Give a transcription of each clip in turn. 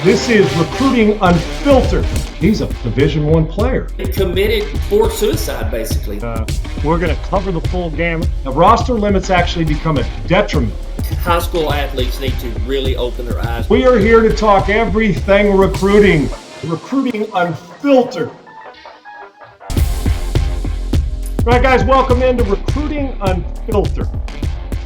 This is Recruiting Unfiltered. He's a Division I player. Committed for suicide, basically. We're going to cover the full gamut. The roster limits actually become a detriment. High school athletes need to really open their eyes. We are here to talk everything recruiting. Recruiting Unfiltered. All right, guys, welcome into Recruiting Unfiltered.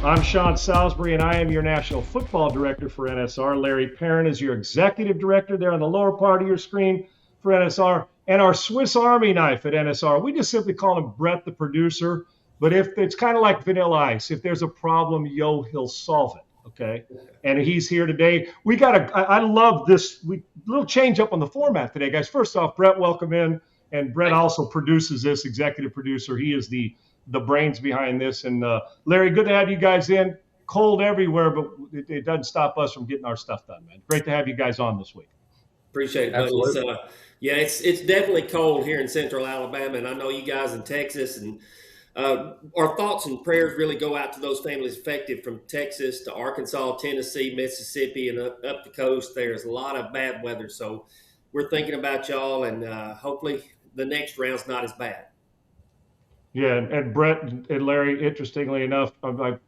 I'm Sean Salisbury, and I am your National Football Director for NSR. Larry Perrin is your Executive Director there on the lower part of your screen for NSR. And our Swiss Army knife at NSR, we just simply call him Brett, the producer. But if it's kind of like Vanilla Ice, if there's a problem, he'll solve it, okay? And he's here today. I love this little change up on the format today, guys. First off, Brett, welcome in. And Brett also produces this, executive producer. He is the brains behind this. And Larry, good to have you guys in. Cold everywhere, but it doesn't stop us from getting our stuff done, man. Great to have you guys on this week. Appreciate it, buddy. It's definitely cold here in central Alabama, and I know you guys in Texas. And our thoughts and prayers really go out to those families affected from Texas to Arkansas, Tennessee, Mississippi, and up the coast. There's a lot of bad weather, so we're thinking about y'all, and hopefully the next round's not as bad. Yeah, and Brett and Larry, interestingly enough, I'm a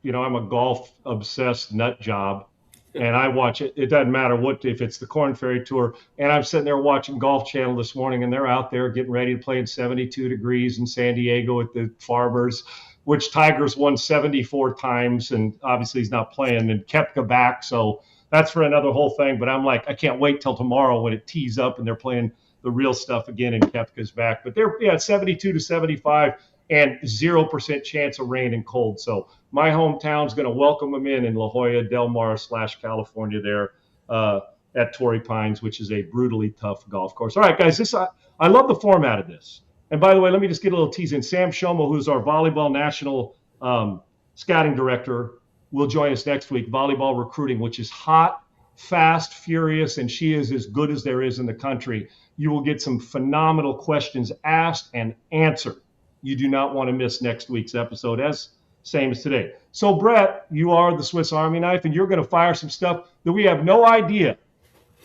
golf-obsessed nut job, and I watch it. It doesn't matter if it's the Korn Ferry Tour, and I'm sitting there watching Golf Channel this morning, and they're out there getting ready to play in 72 degrees in San Diego at the Farmers, which Tiger's won 74 times, and obviously he's not playing, and Koepka back, so that's for another whole thing. But I'm like, I can't wait till tomorrow when it tees up and they're playing the real stuff again, and Koepka's back. But they're 72 to 75. And 0% chance of rain and cold. So my hometown's going to welcome them in La Jolla, Del Mar / California there at Torrey Pines, which is a brutally tough golf course. All right, guys, I love the format of this. And by the way, let me just get a little tease in. Sam Shomo, who's our volleyball national scouting director, will join us next week. Volleyball recruiting, which is hot, fast, furious, and she is as good as there is in the country. You will get some phenomenal questions asked and answered. You do not want to miss next week's episode, same as today. So, Brett, you are the Swiss Army knife, and you're going to fire some stuff that we have no idea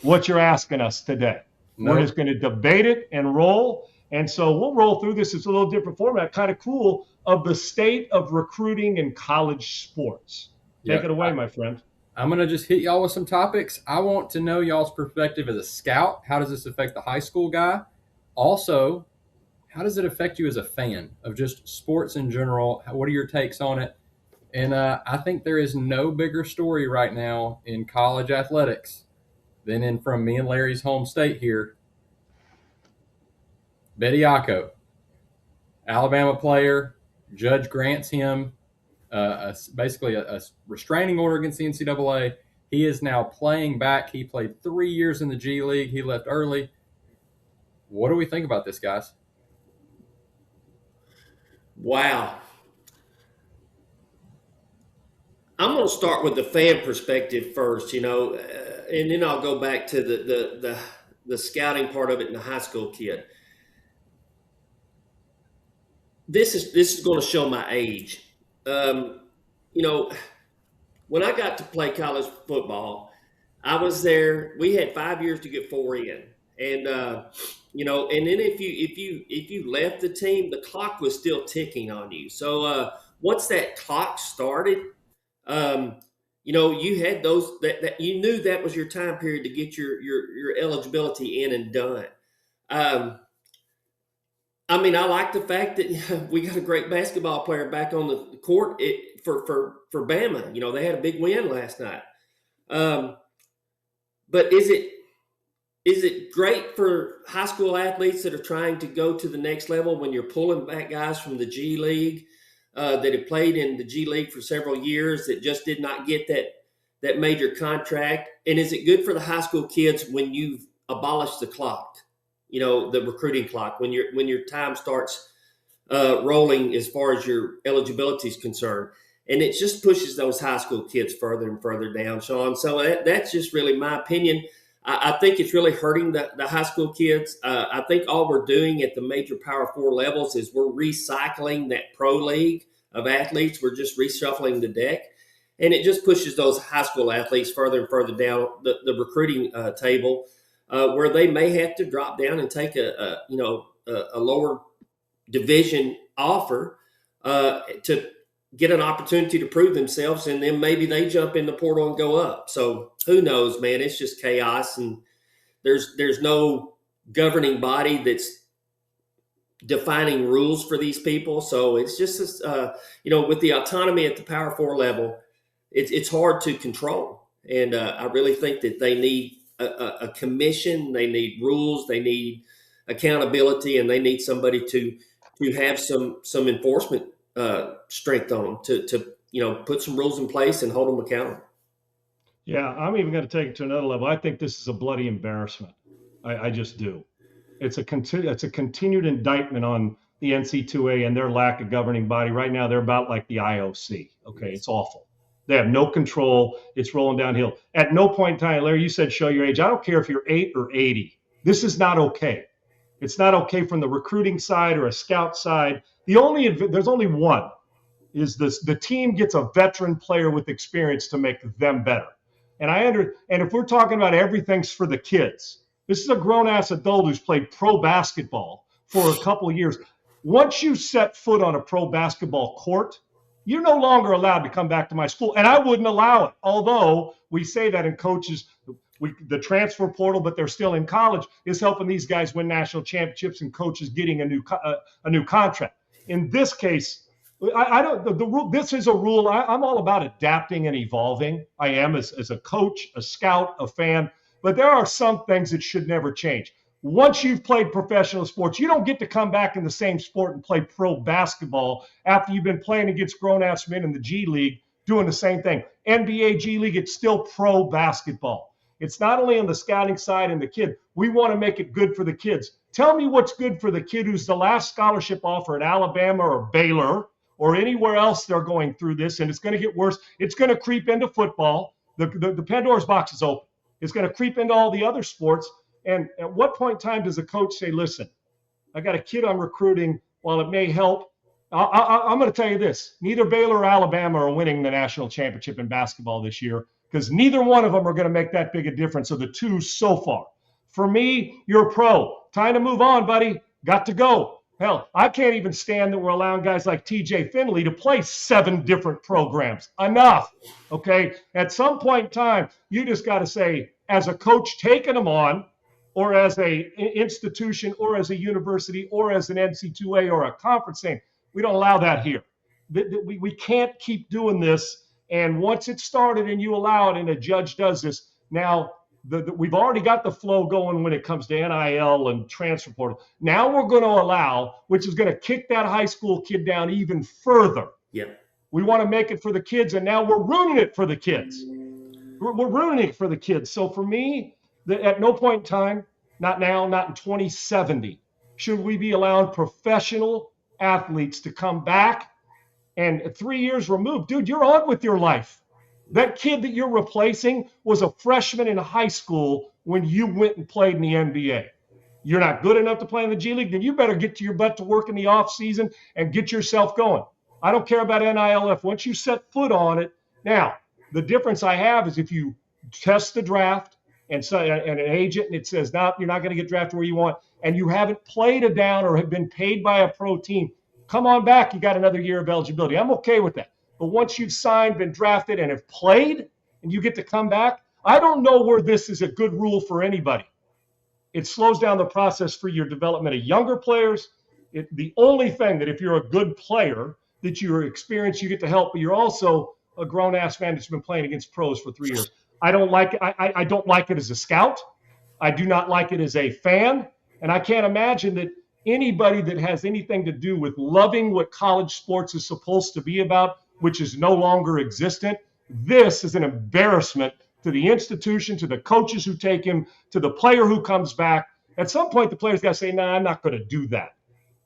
what you're asking us today. Nope. We're just going to debate it and roll. And so we'll roll through this. It's a little different format, kind of cool, of the state of recruiting in college sports. Take it away, my friend. I'm going to just hit y'all with some topics. I want to know y'all's perspective as a scout. How does this affect the high school guy? Also, how does it affect you as a fan of just sports in general? What are your takes on it? And I think there is no bigger story right now in college athletics than from me and Larry's home state here. Bediako, Alabama player. Judge grants him basically a restraining order against the NCAA. He is now playing back. He played 3 years in the G League. He left early. What do we think about this, guys? Wow. I'm going to start with the fan perspective first, and then I'll go back to the scouting part of it and the high school kid. This is going to show my age. When I got to play college football, I was there. We had 5 years to get 4 in, and and then if you left the team, the clock was still ticking on you. So once that clock started, you had those that you knew that was your time period to get your eligibility in and done. I like the fact that we got a great basketball player back on the court for Bama. They had a big win last night. But is it great for high school athletes that are trying to go to the next level when you're pulling back guys from the G League that have played in the G League for several years that just did not get that major contract? And is it good for the high school kids when you've abolished the clock, the recruiting clock, when your time starts rolling as far as your eligibility is concerned? And it just pushes those high school kids further and further down, Sean. So that's just really my opinion. I think it's really hurting the high school kids. I think all we're doing at the major Power 4 levels is we're recycling that pro league of athletes. We're just reshuffling the deck. And it just pushes those high school athletes further and further down the recruiting table, where they may have to drop down and take a lower division offer to get an opportunity to prove themselves, and then maybe they jump in the portal and go up. So who knows, man? It's just chaos, and there's no governing body that's defining rules for these people. So it's just with the autonomy at the Power 4 level, it's hard to control. And I really think that they need a commission, they need rules, they need accountability, and they need somebody to have some enforcement strength on them to put some rules in place and hold them accountable. Yeah, I'm even going to take it to another level. I think this is a bloody embarrassment. I just do. It's a continued indictment on the NC2A and their lack of governing body. Right now, they're about like the IOC. Okay, it's awful. They have no control. It's rolling downhill. At no point in time, Larry, you said show your age. I don't care if you're 8 or 80. This is not okay. It's not okay from the recruiting side or a scout side. There's only one, is the team gets a veteran player with experience to make them better. And if we're talking about everything's for the kids, this is a grown-ass adult who's played pro basketball for a couple of years. Once you set foot on a pro basketball court, you're no longer allowed to come back to my school. And I wouldn't allow it. Although we say that in coaches, the transfer portal, but they're still in college, is helping these guys win national championships and coaches getting a new contract. In this case, this is a rule. I'm all about adapting and evolving. I am as a coach, a scout, a fan. But there are some things that should never change. Once you've played professional sports, you don't get to come back in the same sport and play pro basketball after you've been playing against grown-ass men in the G League doing the same thing. NBA, G League, it's still pro basketball. It's not only on the scouting side and the kid. We want to make it good for the kids. Tell me what's good for the kid who's the last scholarship offer at Alabama or Baylor or anywhere else they're going through this, and it's going to get worse. It's going to creep into football. The Pandora's box is open. It's going to creep into all the other sports. And at what point in time does a coach say, listen, I got a kid I'm recruiting, while it may help, I'm going to tell you this, neither Baylor or Alabama are winning the national championship in basketball this year, because neither one of them are going to make that big a difference of the two so far. For me, you're a pro. Time to move on, buddy. Got to go. Hell, I can't even stand that we're allowing guys like TJ Finley to play 7 different programs. Enough, okay? At some point in time, you just got to say, as a coach taking them on, or as a institution, or as a university, or as an NC2A or a conference saying, we don't allow that here. We can't keep doing this. And once it started and you allow it and a judge does this, now we've already got the flow going when it comes to NIL and transfer portal. Now we're going to allow, which is going to kick that high school kid down even further. Yeah. We want to make it for the kids, and now we're ruining it for the kids. We're ruining it for the kids. So for me, at no point in time, not now, not in 2070, should we be allowing professional athletes to come back and 3 years removed. Dude, you're on with your life. That kid that you're replacing was a freshman in high school when you went and played in the NBA. You're not good enough to play in the G League, then you better get to your butt to work in the off season and get yourself going. I don't care about NILF. Once you set foot on it, now, the difference I have is if you test the draft and an agent and it says, no, you're not going to get drafted where you want, and you haven't played a down or have been paid by a pro team, come on back. You got another year of eligibility. I'm okay with that. But once you've signed, been drafted, and have played, and you get to come back, I don't know where this is a good rule for anybody. It slows down the process for your development of younger players. The only thing that if you're a good player, that you're experienced, you get to help, but you're also a grown-ass man that's been playing against pros for 3 years. I don't like it. I don't like it as a scout. I do not like it as a fan. And I can't imagine that anybody that has anything to do with loving what college sports is supposed to be about, which is no longer existent, this is an embarrassment to the institution, to the coaches who take him, to the player who comes back. At some point, the player's got to say, no, I'm not going to do that.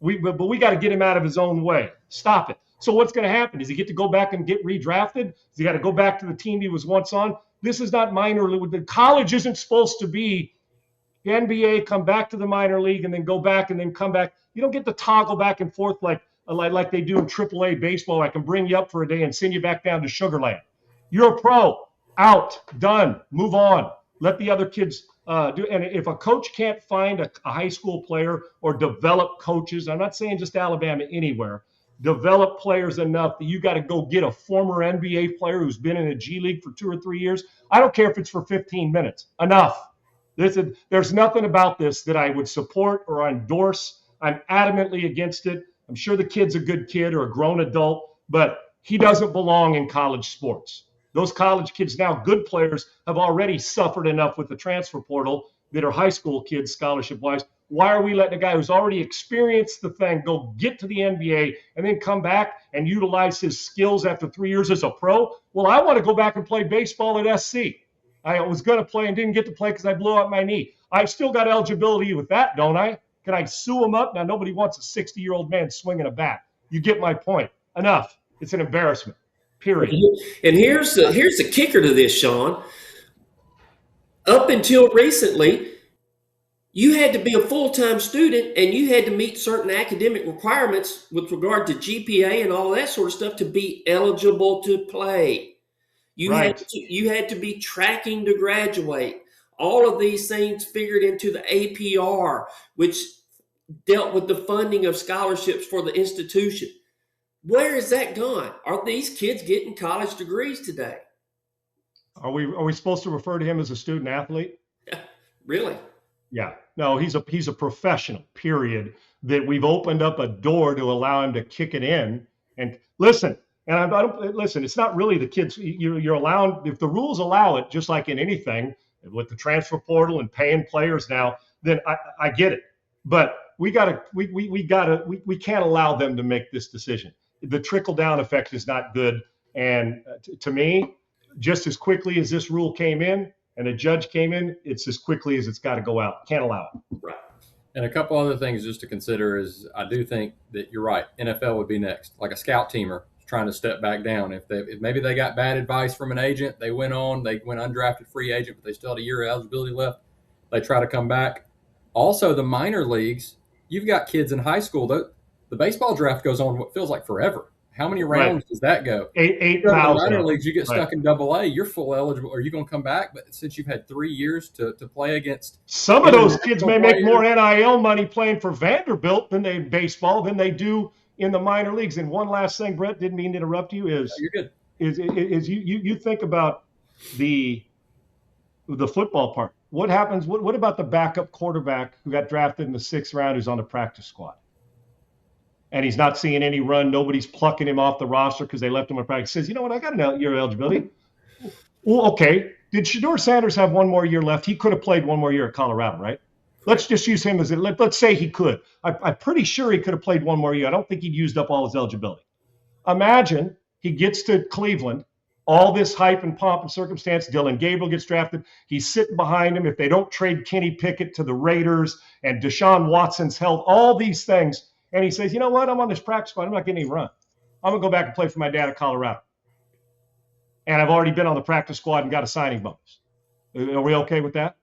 But we got to get him out of his own way. Stop it. So what's going to happen? Does he get to go back and get redrafted? Does he got to go back to the team he was once on? This is not minor league. The college isn't supposed to be the NBA, come back to the minor league and then go back and then come back. You don't get to toggle back and forth like they do in AAA baseball. I can bring you up for a day and send you back down to Sugar Land. You're a pro. Out. Done. Move on. Let the other kids do. And if a coach can't find a high school player or develop coaches, I'm not saying just Alabama, anywhere, develop players enough that you got to go get a former NBA player who's been in a G League for 2 or 3 years. I don't care if it's for 15 minutes. Enough. There's nothing about this that I would support or endorse. I'm adamantly against it. I'm sure the kid's a good kid or a grown adult, but he doesn't belong in college sports. Those college kids now, good players, have already suffered enough with the transfer portal that are high school kids scholarship-wise. Why are we letting a guy who's already experienced the thing go get to the NBA and then come back and utilize his skills after 3 years as a pro? Well, I want to go back and play baseball at SC. I was going to play and didn't get to play because I blew out my knee. I've still got eligibility with that, don't I? Can I sue him up? Now, nobody wants a 60-year-old man swinging a bat. You get my point. Enough. It's an embarrassment. Period. And here's the kicker to this, Sean. Up until recently, you had to be a full-time student and you had to meet certain academic requirements with regard to GPA and all that sort of stuff to be eligible to play. You had to be tracking to graduate. All of these things figured into the APR, which dealt with the funding of scholarships for the institution. Where is that gone? Are these kids getting college degrees today? Are we supposed to refer to him as a student athlete? Really? Yeah. No, he's a professional, period, that we've opened up a door to allow him to kick it in. And listen, and I don't listen, it's not really the kids. You're allowed, if the rules allow it, just like in anything with the transfer portal and paying players now, then I get it. But we can't allow them to make this decision. The trickle down effect is not good. And to me, just as quickly as this rule came in and a judge came in, it's as quickly as it's got to go out. Can't allow it. Right. And a couple other things just to consider is I do think that you're right. NFL would be next, like a scout teamer trying to step back down. If maybe they got bad advice from an agent, they went undrafted free agent, but they still had a year of eligibility left. They try to come back. Also, the minor leagues, you've got kids in high school. The baseball draft goes on what feels like forever. How many rounds does that go? 8,000. Minor leagues, you get stuck in AA. You're full eligible. Are you going to come back? But since you've had 3 years to play against, some of those kids may make more NIL money playing for Vanderbilt than they do in the minor leagues. And one last thing, Brett, didn't mean to interrupt you. You're good. Is you think about the football part. What happens? What about the backup quarterback who got drafted in the 6th round who's on the practice squad? And he's not seeing any run. Nobody's plucking him off the roster because they left him on practice. He says, you know what? I got a year of eligibility. Well, okay. Did Shedeur Sanders have one more year left? He could have played one more year at Colorado, right? Let's just use him as let's say he could. I'm pretty sure he could have played one more year. I don't think he'd used up all his eligibility. Imagine he gets to Cleveland, all this hype and pomp and circumstance. Dylan Gabriel gets drafted. He's sitting behind him. If they don't trade Kenny Pickett to the Raiders and Deshaun Watson's health, all these things. And he says, you know what? I'm on this practice squad. I'm not getting any run. I'm going to go back and play for my dad at Colorado. And I've already been on the practice squad and got a signing bonus. Are we okay with that?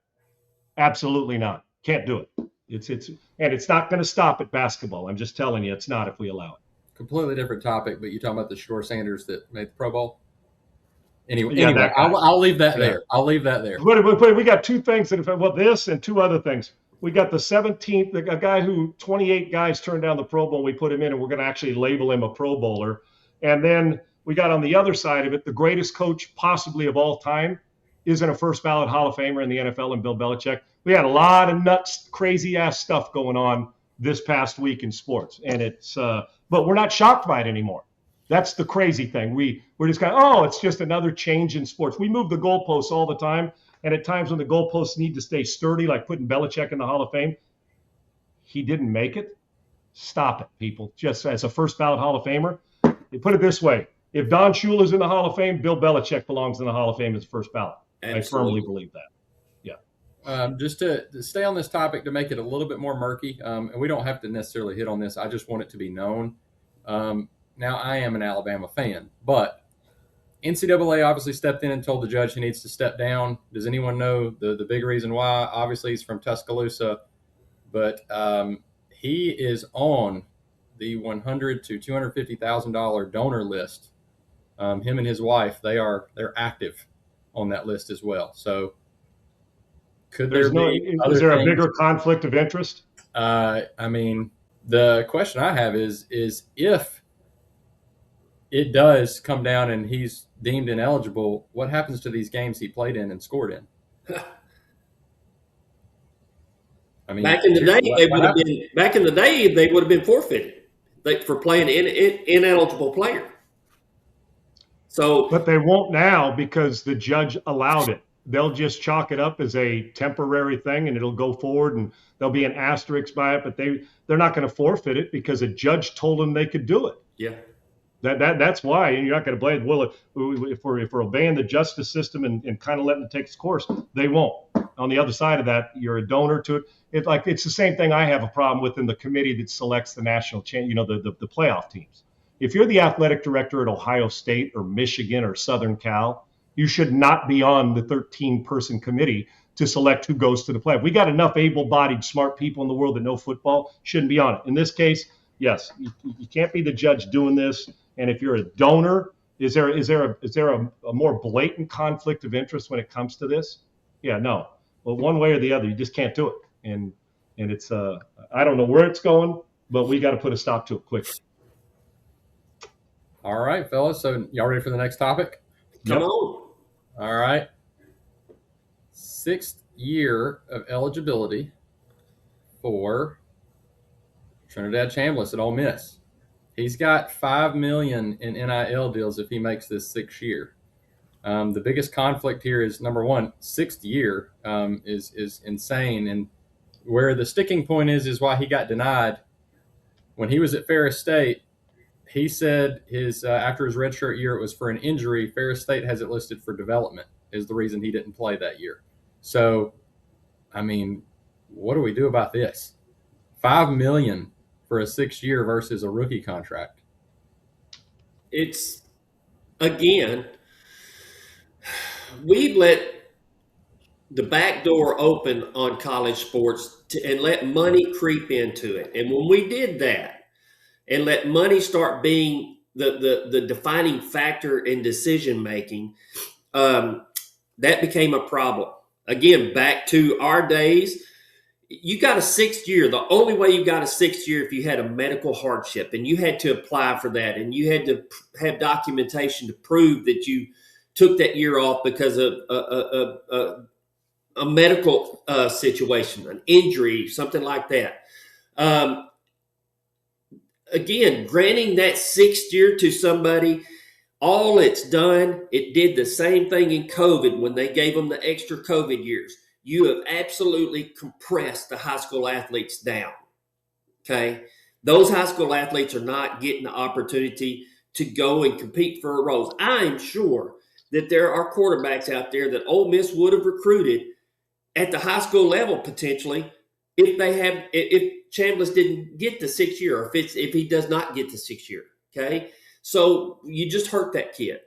Absolutely not. Can't do it. It's not going to stop at basketball. I'm just telling you, it's not if we allow it. Completely different topic, but you talking about the Shedeur Sanders that made the Pro Bowl? Anyway, I'll leave that there. I'll leave that there. We got two things this and two other things. We got the 17th, a guy who 28 guys turned down the Pro Bowl. We put him in, and we're going to actually label him a Pro Bowler. And then we got on the other side of it, the greatest coach possibly of all time isn't a first ballot Hall of Famer in the NFL and Bill Belichick. We had a lot of nuts, crazy ass stuff going on this past week in sports. And but we're not shocked by it anymore. That's the crazy thing. We're just it's just another change in sports. We move the goalposts all the time. And at times when the goalposts need to stay sturdy, like putting Belichick in the Hall of Fame, he didn't make it. Stop it, people. Just as a first ballot Hall of Famer, you put it this way. If Don Shula's in the Hall of Fame, Bill Belichick belongs in the Hall of Fame as first ballot. Absolutely. I firmly believe that. Yeah. Just to stay on this topic to make it a little bit more murky, and we don't have to necessarily hit on this. I just want it to be known. Now, I am an Alabama fan, but NCAA obviously stepped in and told the judge he needs to step down. Does anyone know the big reason why? Obviously, he's from Tuscaloosa, but he is on the $100,000 to $250,000 donor list Him and his wife, they're active on that list as well. So could there be is other there a things? bigger conflict of interest? I mean, the question I have is if it does come down and he's deemed ineligible, what happens to these games he played in and scored in? I mean, Back in the day, what, they what would have happens? been. Back in the day, they would have been forfeited for playing ineligible player. So But they won't now because the judge allowed it. They'll just chalk it up as a temporary thing and it'll go forward and there'll be an asterisk by it, but they're not going to forfeit it because a judge told them they could do it. yeah, That's why you're not going to blame. Well, if we're obeying the justice system and kind of letting it take its course, they won't. On the other side of that, you're a donor to it. It's the same thing I have a problem with in the committee that selects the national the playoff teams. If you're the athletic director at Ohio State or Michigan or Southern Cal, you should not be on the 13-person committee to select who goes to the playoff. We got enough able-bodied, smart people in the world that know football, shouldn't be on it. In this case, yes, you can't be the judge doing this. And if you're a donor, is there a more blatant conflict of interest when it comes to this? Yeah, no. Well, one way or the other, you just can't do it. And it's I don't know where it's going, but we got to put a stop to it quickly. All right, fellas. So y'all ready for the next topic? come on. All right. 6th year of eligibility for Trinidad Chambliss at Ole Miss. He's got $5 million in NIL deals if he makes this 6th year. The biggest conflict here is number one, 6th year is insane, and where the sticking point is why he got denied. When he was at Ferris State, he said his after his redshirt year it was for an injury. Ferris State has it listed for development is the reason he didn't play that year. So, I mean, what do we do about this? $5 million for a 6th year versus a rookie contract. It's again, we've let the back door open on college sports and let money creep into it. And when we did that and let money start being the defining factor in decision making, that became a problem. Again, back to our days, you got a 6th year. The only way you got a 6th year if you had a medical hardship and you had to apply for that and you had to have documentation to prove that you took that year off because of a medical situation, an injury, something like that. Again, granting that 6th year to somebody, all it's done, it did the same thing in COVID when they gave them the extra COVID years. You have absolutely compressed the high school athletes down. Okay. Those high school athletes are not getting the opportunity to go and compete for roles. I'm sure that there are quarterbacks out there that Ole Miss would have recruited at the high school level potentially if Chambliss didn't get the 6th year or if he does not get the 6th year. Okay. So you just hurt that kid.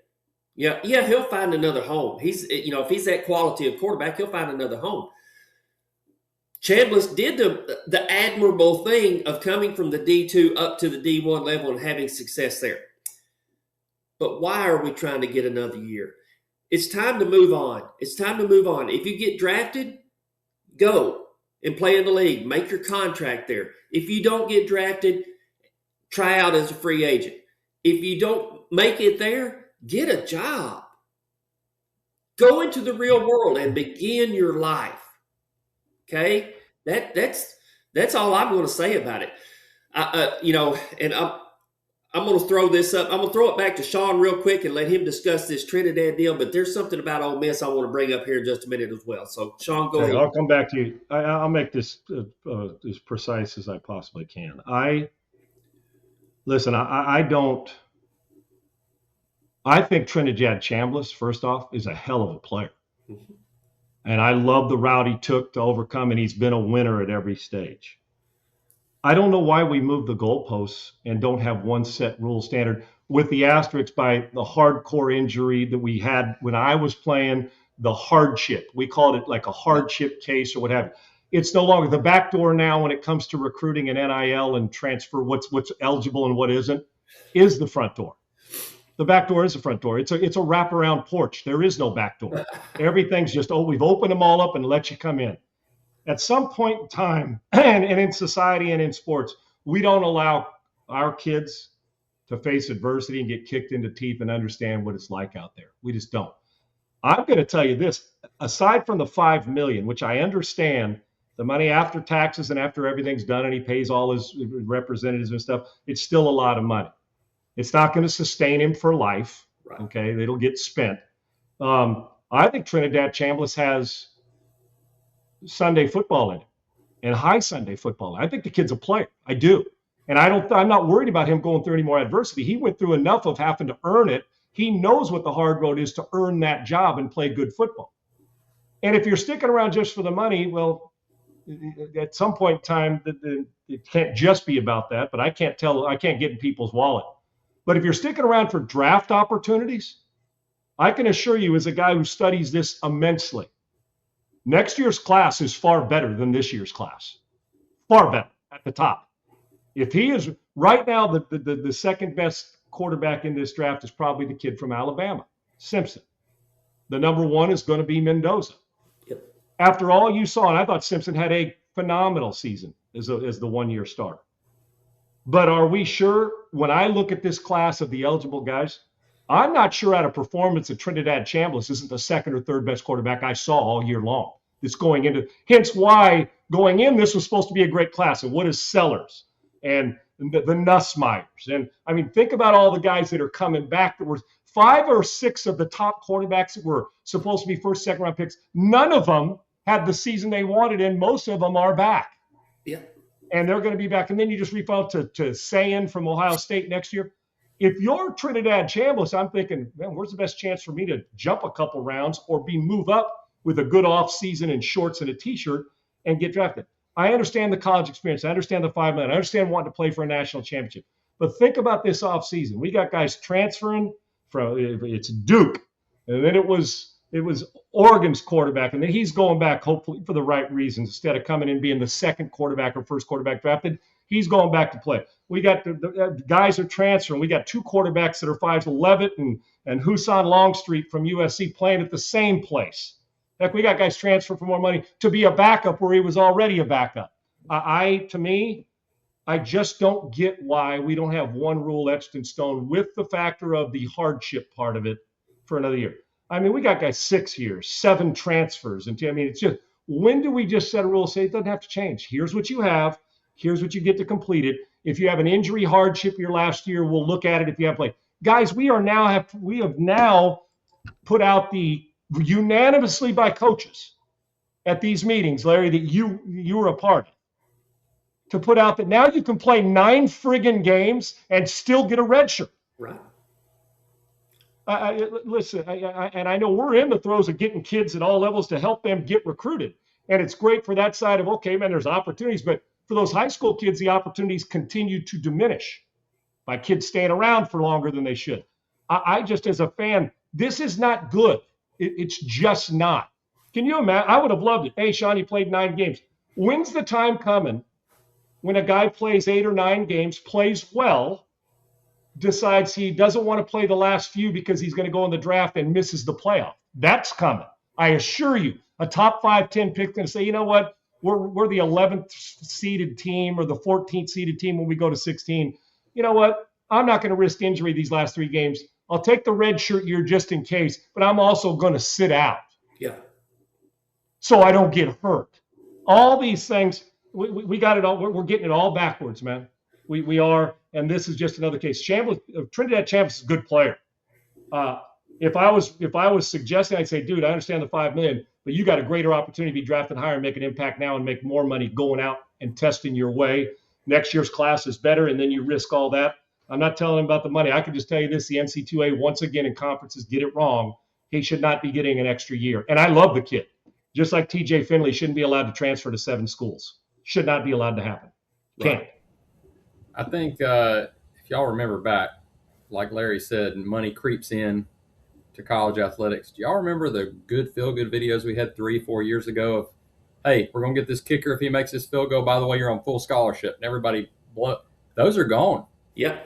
Yeah, he'll find another home. If he's that quality of quarterback, he'll find another home. Chambliss did the admirable thing of coming from the D2 up to the D1 level and having success there. But why are we trying to get another year? It's time to move on. It's time to move on. If you get drafted, go and play in the league. Make your contract there. If you don't get drafted, try out as a free agent. If you don't make it there, get a job. Go into the real world and begin your life. Okay? That's all I'm going to say about it. And I'm going to throw this up. I'm going to throw it back to Sean real quick and let him discuss this Trinidad deal. But there's something about Ole Miss I want to bring up here in just a minute as well. So, Sean, go ahead. I'll come back to you. I'll make this as precise as I possibly can. I think Trinidad Chambliss, first off, is a hell of a player. Mm-hmm. And I love the route he took to overcome, and he's been a winner at every stage. I don't know why we moved the goalposts and don't have one set rule standard with the asterisk by the hardcore injury that we had when I was playing, the hardship. We called it like a hardship case or what have you. It's no longer the back door now when it comes to recruiting and NIL and transfer, what's eligible and what isn't, is the front door. The back door is the front door. It's a wraparound porch. There is no back door. Everything's just, we've opened them all up and let you come in. At some point in time, and in society and in sports, we don't allow our kids to face adversity and get kicked in the teeth and understand what it's like out there. We just don't. I'm going to tell you this, aside from the $5 million, which I understand, the money after taxes and after everything's done and he pays all his representatives and stuff, it's still a lot of money. It's not going to sustain him for life. Right. Okay, it'll get spent. I think Trinidad Chambliss has Sunday football in it and high Sunday football. I think the kid's a player. I do. And I'm not worried about him going through any more adversity. He went through enough of having to earn it. He knows what the hard road is to earn that job and play good football. And if you're sticking around just for the money, well, at some point in time, it can't just be about that, but I can't get in people's wallet. But if you're sticking around for draft opportunities, I can assure you, as a guy who studies this immensely, next year's class is far better than this year's class. Far better at the top. If he is right now, the second best quarterback in this draft is probably the kid from Alabama, Simpson. The number one is going to be Mendoza. Yep. After all you saw, and I thought Simpson had a phenomenal season as the one-year starter. But are we sure? When I look at this class of the eligible guys, I'm not sure out of performance that Trinidad Chambliss isn't the second or third best quarterback I saw all year long. It's going into, hence why going in, this was supposed to be a great class. And what is Sellers and the Nussmeyers? And I mean, think about all the guys that are coming back. There were 5 or 6 of the top quarterbacks that were supposed to be first, second round picks. None of them had the season they wanted, and most of them are back. Yeah. And they're going to be back. And then you just refound to Sayin from Ohio State next year. If you're Trinidad Chambliss, I'm thinking, man, where's the best chance for me to jump a couple rounds or move up with a good off season in shorts and a T-shirt and get drafted? I understand the college experience. I understand the $5 million. I understand wanting to play for a national championship. But think about this off season. We got guys transferring from, it's Duke, and then it was Oregon's quarterback, and then he's going back hopefully for the right reasons. Instead of coming in being the second quarterback or first quarterback drafted, he's going back to play. We got the guys are transferring. We got 2 quarterbacks that are 5', Levitt and Husan Longstreet from USC playing at the same place. Heck, we got guys transferring for more money to be a backup where he was already a backup. To me, I just don't get why we don't have one rule etched in stone with the factor of the hardship part of it for another year. I mean, we got guys 6 years, 7 transfers. And I mean, it's just, when do we just set a rule and say it doesn't have to change? Here's what you have. Here's what you get to complete it. If you have an injury hardship your last year, we'll look at it if you have played. Guys, we have now put out the unanimously by coaches at these meetings, Larry, that you were a part of, to put out that now you can play 9 friggin' games and still get a red shirt. Right. Listen, and I know we're in the throes of getting kids at all levels to help them get recruited. And it's great for that side of, okay, man, there's opportunities. But for those high school kids, the opportunities continue to diminish by kids staying around for longer than they should. I just, as a fan, this is not good. It's just not. Can you imagine? I would have loved it. Hey, Sean, you played 9 games. When's the time coming when a guy plays 8 or 9 games, plays well, decides he doesn't want to play the last few because he's going to go in the draft and misses the playoff? That's coming. I assure you, a top 5, 10 pick is going to say, you know what? We're the 11th seeded team or the 14th seeded team when we go to 16. You know what? I'm not going to risk injury these last 3 games. I'll take the red shirt year just in case, but I'm also going to sit out. Yeah. So I don't get hurt. All these things, we got it all. We're getting it all backwards, man. We are, and this is just another case. Trinidad Chambliss is a good player. If I was suggesting, I'd say, dude, I understand the $5 million, but you got a greater opportunity to be drafted higher and make an impact now and make more money going out and testing your way. Next year's class is better, and then you risk all that. I'm not telling him about the money. I can just tell you this: the NC2A once again in conferences get it wrong. He should not be getting an extra year. And I love the kid. Just like TJ Finley shouldn't be allowed to transfer to 7 schools. Should not be allowed to happen. Can't. Right. I think if y'all remember back, like Larry said, money creeps in to college athletics. Do y'all remember the good feel-good videos we had 3-4 years ago of, hey, we're going to get this kicker if he makes this field goal. By the way, you're on full scholarship. And everybody, those are gone. Yeah.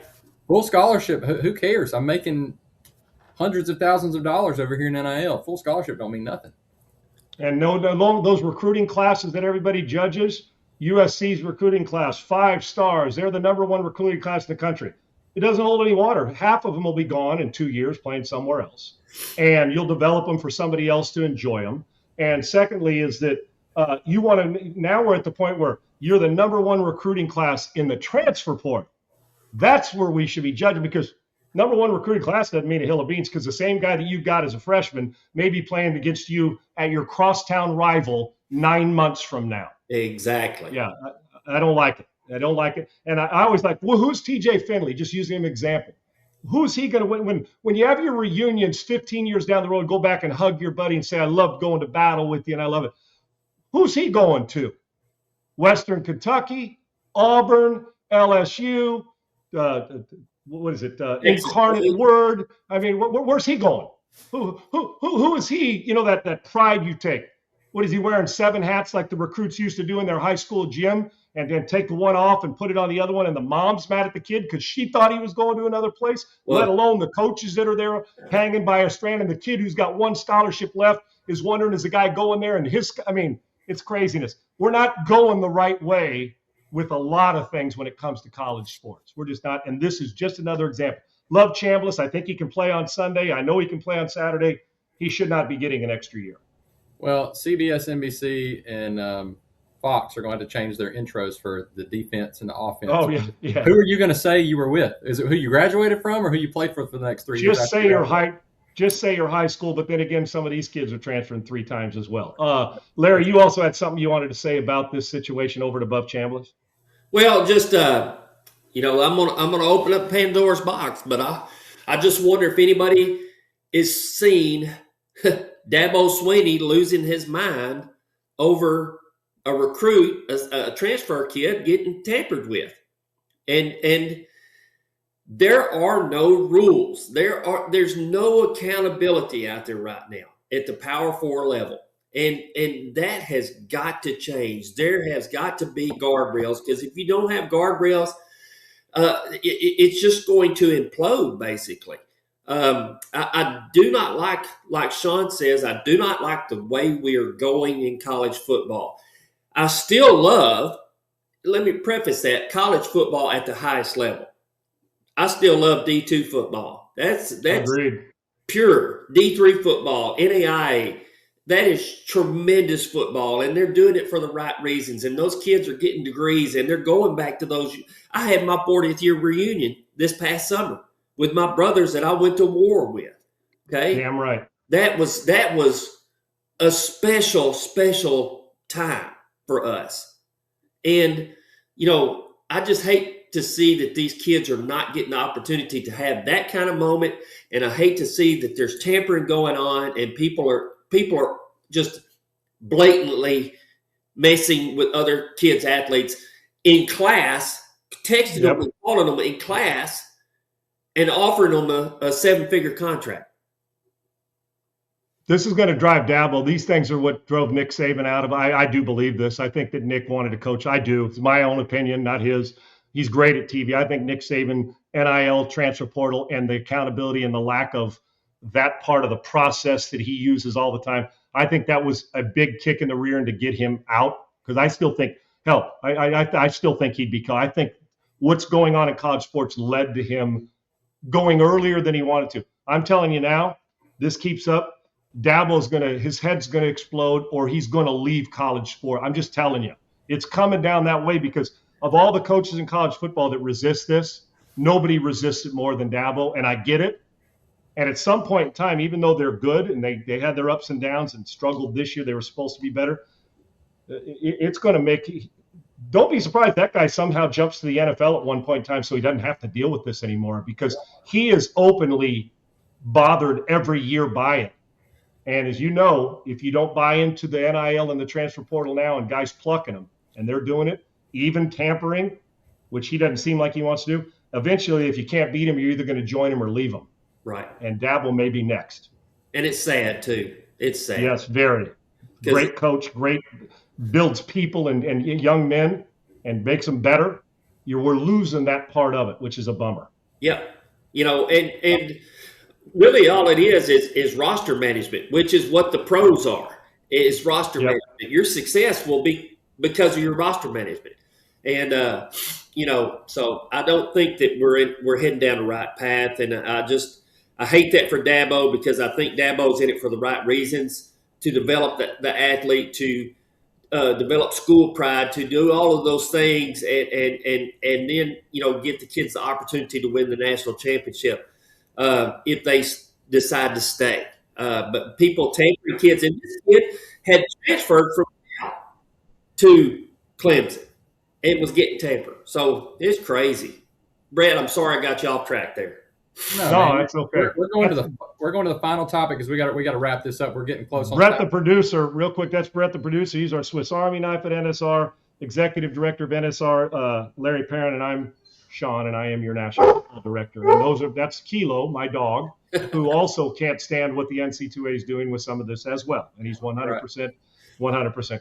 Full scholarship, who cares? I'm making hundreds of thousands of dollars over here in NIL. Full scholarship don't mean nothing. And no long those recruiting classes that everybody judges, USC's recruiting class, 5 stars. They're the number one recruiting class in the country. It doesn't hold any water. Half of them will be gone in 2 years playing somewhere else. And you'll develop them for somebody else to enjoy them. And secondly is that you want to, now we're at the point where you're the number one recruiting class in the transfer portal. That's where we should be judging, because number one recruiting class doesn't mean a hill of beans, because the same guy that you got as a freshman may be playing against you at your crosstown rival 9 months from now. Exactly. Yeah, I don't like it. I don't like it. And I always like, well, who's TJ Finley? Just using him as an example. Who's he going to win? When you have your reunions 15 years down the road, go back and hug your buddy and say, I loved going to battle with you and I love it. Who's he going to? Western Kentucky, Auburn, LSU, what is it? Incarnate Word. I mean, where's he going? Who is he? You know, that pride you take. What is he wearing? 7 hats like the recruits used to do in their high school gym, and then take the one off and put it on the other one, and the mom's mad at the kid because she thought he was going to another place, let alone the coaches that are there hanging by a strand, and the kid who's got one scholarship left is wondering, is the guy going there? And it's craziness. We're not going the right way with a lot of things when it comes to college sports. We're just not, and this is just another example. Love Chambliss. I think he can play on Sunday. I know he can play on Saturday. He should not be getting an extra year. Well, CBS, NBC, and Fox are going to change their intros for the defense and the offense. Oh, yeah. Who are you going to say you were with? Is it who you graduated from or who you played for the next 3 years? Just say your high school, but then again, some of these kids are transferring 3 times as well. Larry, you also had something you wanted to say about this situation over at Above Chambliss? Well, just I'm gonna open up Pandora's box, but I just wonder if anybody is seeing Dabo Swinney losing his mind over a recruit, a transfer kid getting tampered with, and there are no rules. There's no accountability out there right now at the Power 4 level. And that has got to change. There has got to be guardrails, because if you don't have guardrails, it's just going to implode, basically. I do not like Sean says, I do not like the way we are going in college football. I still love, let me preface that, college football at the highest level. I still love D2 football. That's Agreed. Pure D3 football, NAIA. That is tremendous football, and they're doing it for the right reasons. And those kids are getting degrees, and they're going back to those. I had my 40th year reunion this past summer with my brothers that I went to war with. Okay, damn right. That was a special time for us. And I just hate to see that these kids are not getting the opportunity to have that kind of moment, and I hate to see that there's tampering going on, and people are just blatantly messing with other kids' athletes in class, texting them and calling them in class, and offering them a 7-figure contract. This is going to drive Dabo. These things are what drove Nick Saban out of. I do believe this. I think that Nick wanted to coach. I do. It's my own opinion, not his. He's great at TV. I think Nick Saban, NIL, transfer portal, and the accountability and the lack of that part of the process that he uses all the time, I think that was a big kick in the rear end to get him out, because I still think, I still think he'd be. I think what's going on in college sports led to him going earlier than he wanted to. I'm telling you now, this keeps up, his head's going to explode, or he's going to leave college sport. I'm just telling you, it's coming down that way, because of all the coaches in college football that resist this, nobody resists it more than Dabo, and I get it. And at some point in time, even though they're good and they had their ups and downs and struggled this year, they were supposed to be better. It's going to make – don't be surprised that guy somehow jumps to the NFL at one point in time so he doesn't have to deal with this anymore, because he is openly bothered every year by it. And as you know, if you don't buy into the NIL and the transfer portal now and guys plucking them, and they're doing it, even tampering, which he doesn't seem like he wants to do, eventually if you can't beat him, you're either going to join him or leave him. Right. And Dabo may be next. And it's sad, too. It's sad. Yes, very. Great coach, great, builds people and young men and makes them better. We're losing that part of it, which is a bummer. Yep. And Really, all it is roster management, which is what the pros are. Is roster Yep. management. Your success will be because of your roster management, and so I don't think that we're heading down the right path. And I hate that for Dabo, because I think Dabo's in it for the right reasons, to develop the athlete, to develop school pride, to do all of those things, and then get the kids the opportunity to win the national championship if they decide to stay. But people tampering kids, and this kid had transferred from Cal to Clemson and was getting tampered. So it's crazy. Brett, I'm sorry I got you off track there. No, No, man, that's okay. we're going to the final topic, because we got to wrap this up. We're getting close on Brett, time. the producer, real quick. That's Brett, the producer. He's our Swiss Army knife at NSR, executive director of NSR, Larry Parent, and I'm Sean, and I am your national director. And that's Kilo, my dog, who also can't stand what the NC2A is doing with some of this as well. And he's 100%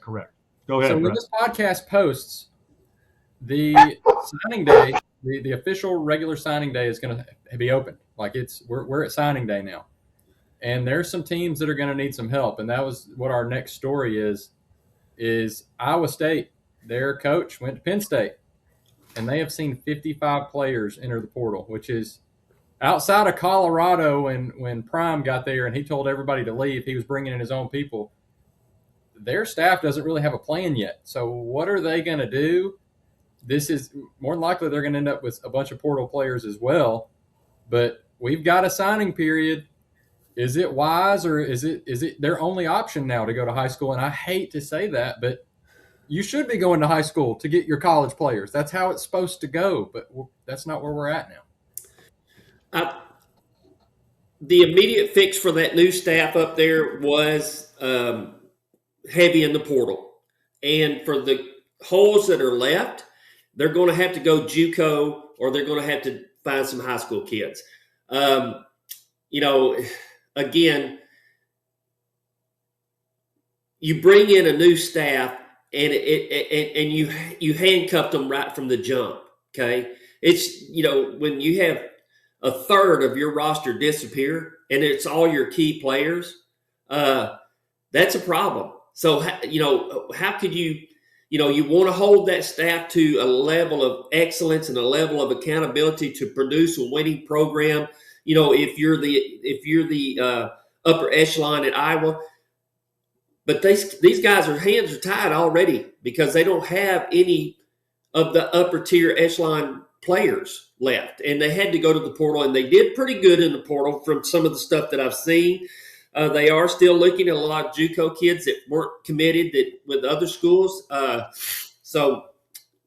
correct. Go ahead, So when Brett. this podcast posts, the signing day, the official regular signing day is going to be open. Like we're at signing day now, and there's some teams that are going to need some help. And that was what our next story is Iowa State. Their coach went to Penn State, and they have seen 55 players enter the portal, which is outside of Colorado. When Prime got there and he told everybody to leave, he was bringing in his own people. Their staff doesn't really have a plan yet. So what are they going to do? This is more than likely they're going to end up with a bunch of portal players as well. But we've got a signing period. Is it wise, or is it their only option now to go to high school? And I hate to say that, but you should be going to high school to get your college players. That's how it's supposed to go, but that's not where we're at now. The immediate fix for that new staff up there was heavy in the portal. And for the holes that are left, they're going to have to go JUCO, or they're going to have to find some high school kids. Again, you bring in a new staff, and you handcuff them right from the jump. Okay, it's when you have a third of your roster disappear, and it's all your key players, that's a problem. So how could you want to hold that staff to a level of excellence and a level of accountability to produce a winning program. If you're the upper echelon at Iowa, but these guys' hands are tied already, because they don't have any of the upper tier echelon players left, and they had to go to the portal, and they did pretty good in the portal from some of the stuff that I've seen. They are still looking at a lot of JUCO kids that weren't committed with other schools. So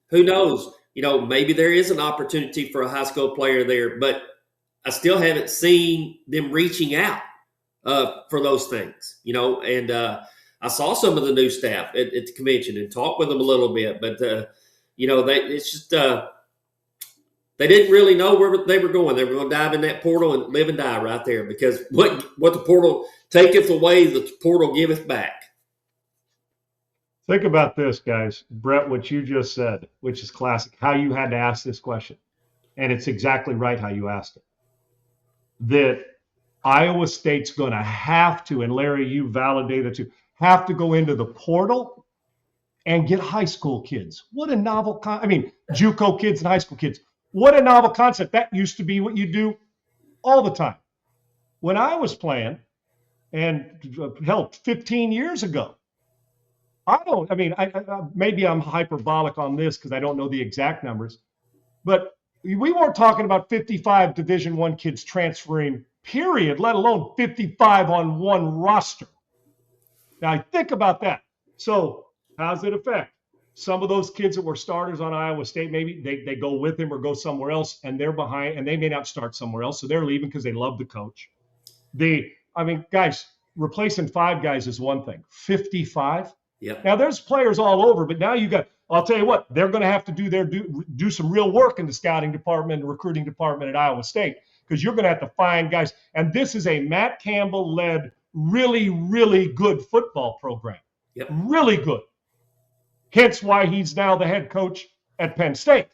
who knows? Maybe there is an opportunity for a high school player there, but I still haven't seen them reaching out for those things. And I saw some of the new staff at the convention and talked with them a little bit, but it's just they didn't really know where they were going. They were going to dive in that portal and live and die right there, because what the portal taketh away, the portal giveth back. Think about this, guys. Brett, what you just said, which is classic, how you had to ask this question. And it's exactly right how you asked it. That Iowa State's going to have to, and Larry, you validated too, have to go into the portal and get high school kids. What a novel JUCO kids and high school kids. What a novel concept. That used to be what you do all the time. When I was playing, and hell, 15 years ago, maybe I'm hyperbolic on this because I don't know the exact numbers, but we weren't talking about 55 Division I kids transferring, period, let alone 55 on one roster. Now, think about that. So how does it affect? Some of those kids that were starters on Iowa State, maybe they go with him or go somewhere else, and they're behind, and they may not start somewhere else, so they're leaving because they love the coach. Guys, replacing 5 guys is one thing. 55? Yep. Now, there's players all over, but now I'll tell you what, they're going to have to do some real work in the scouting department and recruiting department at Iowa State, because you're going to have to find guys. And this is a Matt Campbell-led, really, really good football program. Yep. Really good. Hence why he's now the head coach at Penn State.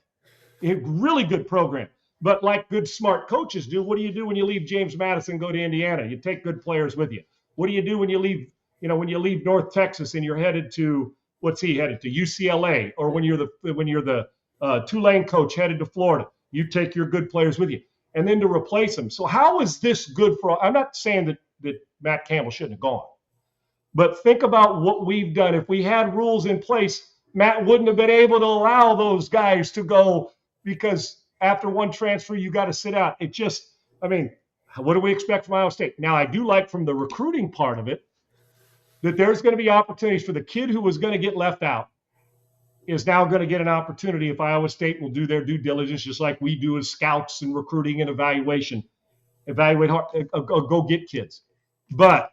A really good program. But like good, smart coaches do, what do you do when you leave James Madison, go to Indiana? You take good players with you. What do you do when you leave, when you leave North Texas and you're headed to, what's he headed to, UCLA? Or when you're the Tulane coach headed to Florida, you take your good players with you. And then to replace them. So how is this good for, I'm not saying that Matt Campbell shouldn't have gone. But think about what we've done. If we had rules in place, Matt wouldn't have been able to allow those guys to go, because after one transfer, you got to sit out. It just, what do we expect from Iowa State? Now, I do like from the recruiting part of it that there's going to be opportunities for the kid who was going to get left out is now going to get an opportunity if Iowa State will do their due diligence, just like we do as scouts and recruiting and evaluate hard, go get kids. But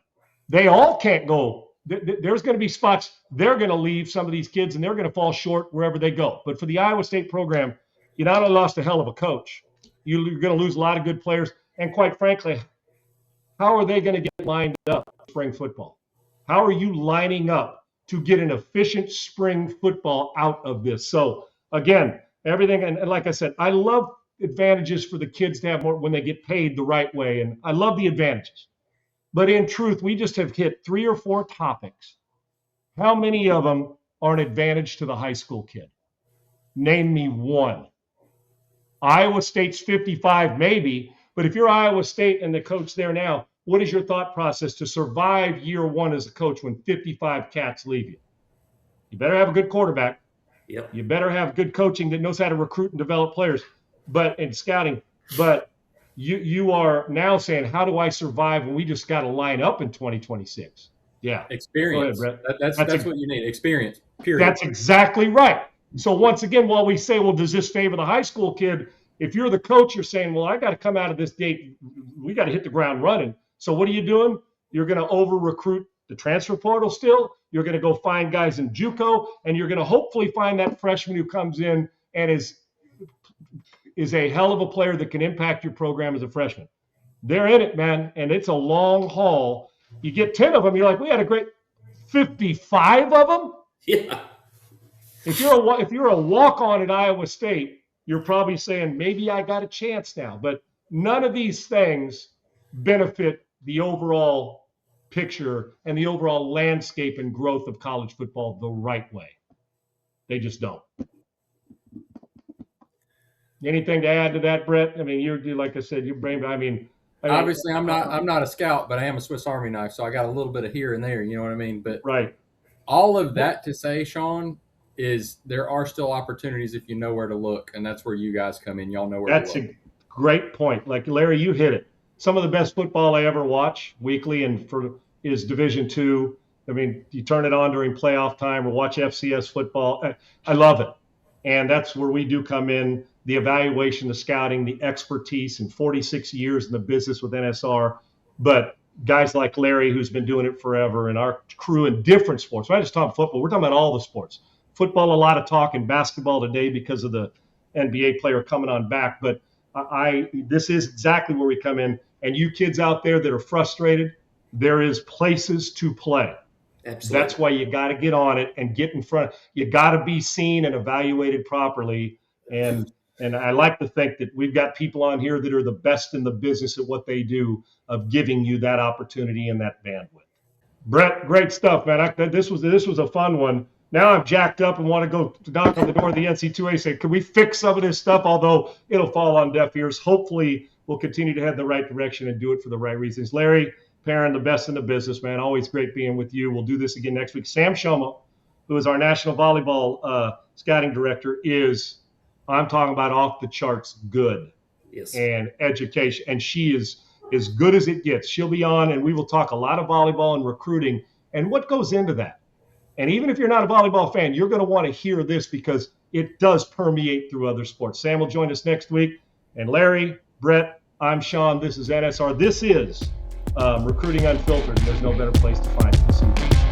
they all can't go. There's going to be spots they're going to leave some of these kids, and they're going to fall short wherever they go. But for the Iowa State program, you not only lost a hell of a coach, you're going to lose a lot of good players. And quite frankly, how are they going to get lined up for spring football? How are you lining up to get an efficient spring football out of this? So again, everything, and like I said, I love advantages for the kids to have more when they get paid the right way. And I love the advantages. But in truth, we just have hit 3 or 4 topics. How many of them are an advantage to the high school kid? Name me one. Iowa State's 55, maybe, but if you're Iowa State and the coach there now, what is your thought process to survive year one as a coach when 55 cats leave you? You better have a good quarterback. Yep. You better have good coaching that knows how to recruit and develop players, and scouting. But you are now saying, how do I survive when we just got to line up in 2026? Yeah. Experience. Go ahead, That's what you need. Experience, period. That's exactly right. So once again, while we say, well, does this favor the high school kid? If you're the coach, you're saying, well, I got to come out of this date. We got to hit the ground running. So what are you doing? You're going to over-recruit the transfer portal still. You're going to go find guys in JUCO, and you're going to hopefully find that freshman who comes in and is a hell of a player that can impact your program as a freshman. They're in it, man, and it's a long haul. You get 10 of them, you're like, we had a great 55 of them? Yeah. If you're a walk-on at Iowa State, you're probably saying, maybe I got a chance now. But none of these things benefit the overall picture and the overall landscape and growth of college football the right way. They just don't. Anything to add to that, Brett? You're like I said, your brain. Obviously, I'm not a scout, but I am a Swiss Army knife, so I got a little bit of here and there. You know what I mean? But right. All of that to say, Sean, is there are still opportunities if you know where to look, and that's where you guys come in. Y'all know where to look. That's a great point. Like Larry, you hit it. Some of the best football I ever watch weekly is Division II. You turn it on during playoff time or watch FCS football. I love it. And that's where we do come in, the evaluation, the scouting, the expertise, and 46 years in the business with NSR. But guys like Larry, who's been doing it forever, and our crew in different sports. We're not just talking football. We're talking about all the sports. Football, a lot of talk, in basketball today because of the NBA player coming on back. But this is exactly where we come in. And you kids out there that are frustrated, there is places to play. Absolutely. That's why you got to get on it and get in front. You got to be seen and evaluated properly. And I like to think that we've got people on here that are the best in the business at what they do, of giving you that opportunity and that bandwidth. Brett, great stuff, man. This was a fun one. Now I'm jacked up and want to go knock on the door of the NC2A, say, can we fix some of this stuff? Although it'll fall on deaf ears. Hopefully we'll continue to head in the right direction and do it for the right reasons. Larry Perrin, the best in the business, man. Always great being with you. We'll do this again next week. Sam Shomo, who is our national volleyball scouting director, I'm talking about off the charts good. Yes. And education. And she is as good as it gets. She'll be on, and we will talk a lot of volleyball and recruiting and what goes into that. And even if you're not a volleyball fan, you're going to want to hear this because it does permeate through other sports. Sam will join us next week. And Larry, Brett, I'm Sean. This is NSR. This is Recruiting Unfiltered. And there's no better place to find it this evening.